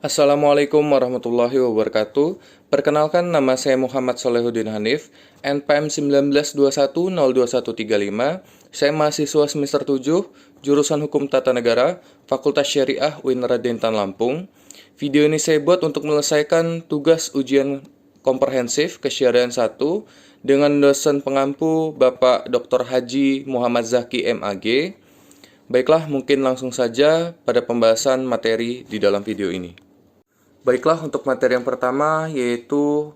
Assalamualaikum warahmatullahi wabarakatuh. Perkenalkan, nama saya Muhammad Solehuddin Hanif, NPM 1921021135. Saya mahasiswa semester 7, jurusan Hukum Tata Negara, Fakultas Syariah UIN Raden Tan Lampung. Video ini saya buat untuk menyelesaikan tugas ujian komprehensif Kesyariahan 1 dengan dosen pengampu Bapak Dr. Haji Muhammad Zaki MAG. Baiklah, mungkin langsung saja pada pembahasan materi di dalam video ini. Baiklah, untuk materi yang pertama yaitu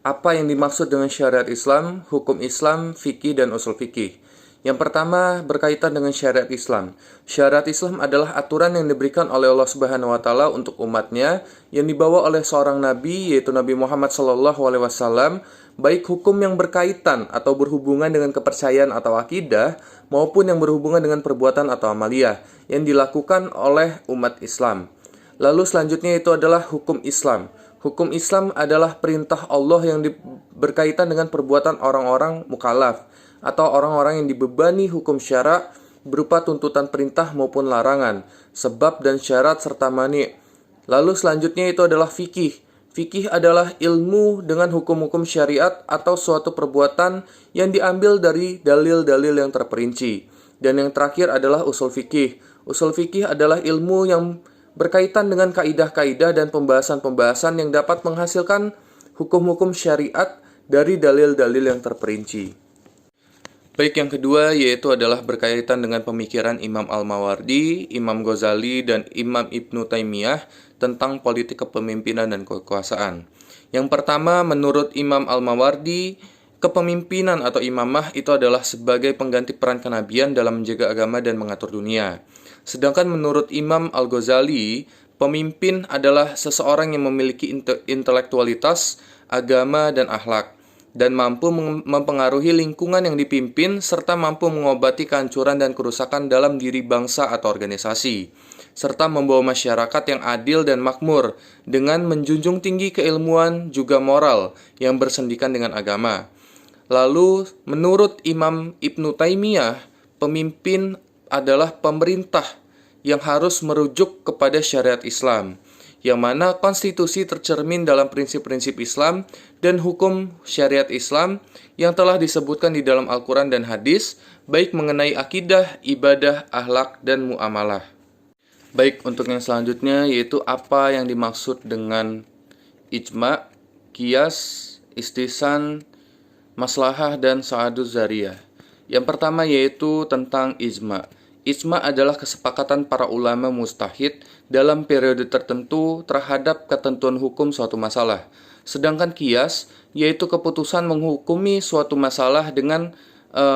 apa yang dimaksud dengan syariat Islam, hukum Islam, fikih, dan usul fikih. Yang pertama berkaitan dengan syariat Islam. Syariat Islam adalah aturan yang diberikan oleh Allah Subhanahu wa taala untuk umatnya yang dibawa oleh seorang nabi yaitu Nabi Muhammad SAW, baik hukum yang berkaitan atau berhubungan dengan kepercayaan atau akidah maupun yang berhubungan dengan perbuatan atau amaliyah yang dilakukan oleh umat Islam. Lalu selanjutnya itu adalah hukum Islam. Hukum Islam adalah perintah Allah yang berkaitan dengan perbuatan orang-orang mukallaf atau orang-orang yang dibebani hukum syara berupa tuntutan perintah maupun larangan, sebab dan syarat serta mani. Lalu selanjutnya itu adalah fikih. Fikih adalah ilmu dengan hukum-hukum syariat atau suatu perbuatan yang diambil dari dalil-dalil yang terperinci. Dan yang terakhir adalah usul fikih. Usul fikih adalah ilmu yang berkaitan dengan kaidah-kaidah dan pembahasan-pembahasan yang dapat menghasilkan hukum-hukum syariat dari dalil-dalil yang terperinci. Baik, yang kedua yaitu adalah berkaitan dengan pemikiran Imam Al-Mawardi, Imam Ghazali, dan Imam Ibnu Taimiyah tentang politik kepemimpinan dan kekuasaan. Yang pertama, menurut Imam Al-Mawardi, kepemimpinan atau imamah itu adalah sebagai pengganti peran kenabian dalam menjaga agama dan mengatur dunia. Sedangkan menurut Imam Al-Ghazali, pemimpin adalah seseorang yang memiliki intelektualitas, agama, dan akhlak, dan mampu mempengaruhi lingkungan yang dipimpin, serta mampu mengobati kehancuran dan kerusakan dalam diri bangsa atau organisasi, serta membawa masyarakat yang adil dan makmur, dengan menjunjung tinggi keilmuan juga moral yang bersendikan dengan agama. Lalu, menurut Imam Ibnu Taimiyah, pemimpin adalah pemerintah yang harus merujuk kepada syariat Islam, yang mana konstitusi tercermin dalam prinsip-prinsip Islam dan hukum syariat Islam yang telah disebutkan di dalam Al-Quran dan hadis, baik mengenai akidah, ibadah, akhlak, dan muamalah. Baik, untuk yang selanjutnya yaitu apa yang dimaksud dengan ijma, qiyas, istisan, maslahah, dan sa'aduz zariyah. Yang pertama yaitu tentang ijma. Ijma adalah kesepakatan para ulama mujtahid dalam periode tertentu terhadap ketentuan hukum suatu masalah. Sedangkan qiyas yaitu keputusan menghukumi suatu masalah dengan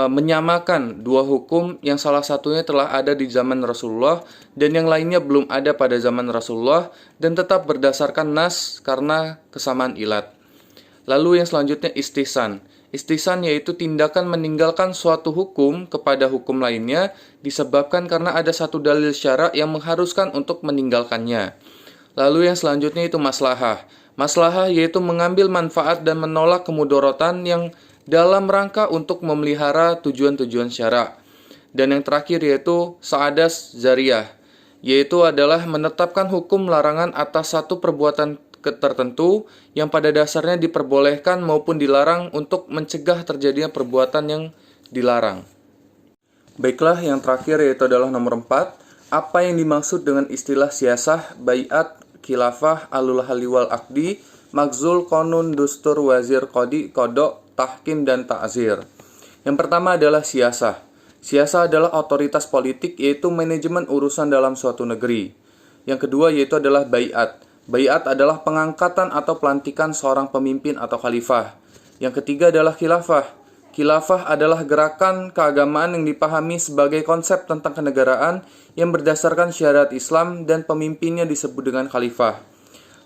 menyamakan dua hukum yang salah satunya telah ada di zaman Rasulullah dan yang lainnya belum ada pada zaman Rasulullah dan tetap berdasarkan nas karena kesamaan ilat. Lalu yang selanjutnya istihsan. Istihsan yaitu tindakan meninggalkan suatu hukum kepada hukum lainnya disebabkan karena ada satu dalil syara yang mengharuskan untuk meninggalkannya. Lalu yang selanjutnya itu maslahah. Maslahah yaitu mengambil manfaat dan menolak kemudorotan yang dalam rangka untuk memelihara tujuan-tujuan syara. Dan yang terakhir yaitu sa'adas zariyah, yaitu adalah menetapkan hukum larangan atas satu perbuatan tertentu yang pada dasarnya diperbolehkan maupun dilarang untuk mencegah terjadinya perbuatan yang dilarang. Baiklah, yang terakhir yaitu adalah nomor 4. Apa yang dimaksud dengan istilah siasah, baiat, khilafah, alul hali wal akdi, makzul, konun, dustur, wazir, kodi, kodok, tahkim, dan ta'zir. Yang pertama adalah siasah. Siasah adalah otoritas politik yaitu manajemen urusan dalam suatu negeri. Yang kedua yaitu adalah baiat. Baiat adalah pengangkatan atau pelantikan seorang pemimpin atau khalifah. Yang ketiga adalah khilafah. Khilafah adalah gerakan keagamaan yang dipahami sebagai konsep tentang kenegaraan yang berdasarkan syariat Islam dan pemimpinnya disebut dengan khalifah.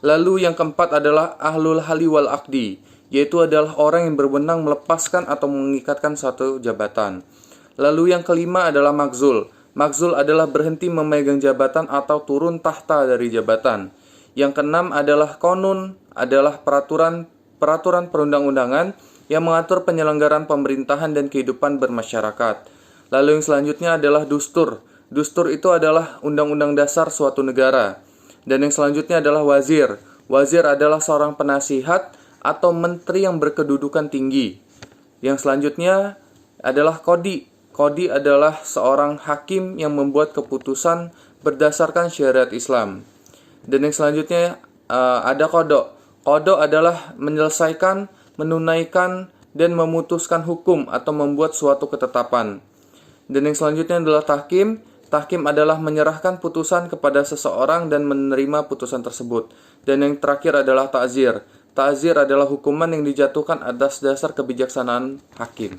Lalu yang keempat adalah ahlul hali wal akdi, yaitu adalah orang yang berwenang melepaskan atau mengikatkan suatu jabatan. Lalu yang kelima adalah makzul. Makzul adalah berhenti memegang jabatan atau turun tahta dari jabatan. Yang keenam adalah konun, adalah peraturan perundang-undangan yang mengatur penyelenggaraan pemerintahan dan kehidupan bermasyarakat. Lalu yang selanjutnya adalah dustur. Dustur itu adalah undang-undang dasar suatu negara. Dan yang selanjutnya adalah wazir. Wazir adalah seorang penasihat atau menteri yang berkedudukan tinggi. Yang selanjutnya adalah kodi. Kodi adalah seorang hakim yang membuat keputusan berdasarkan syariat Islam. Dan yang selanjutnya ada kodok. Kodok adalah menyelesaikan, menunaikan, dan memutuskan hukum atau membuat suatu ketetapan. Dan yang selanjutnya adalah tahkim. Tahkim adalah menyerahkan putusan kepada seseorang dan menerima putusan tersebut. Dan yang terakhir adalah ta'zir. Ta'zir adalah hukuman yang dijatuhkan atas dasar kebijaksanaan hakim.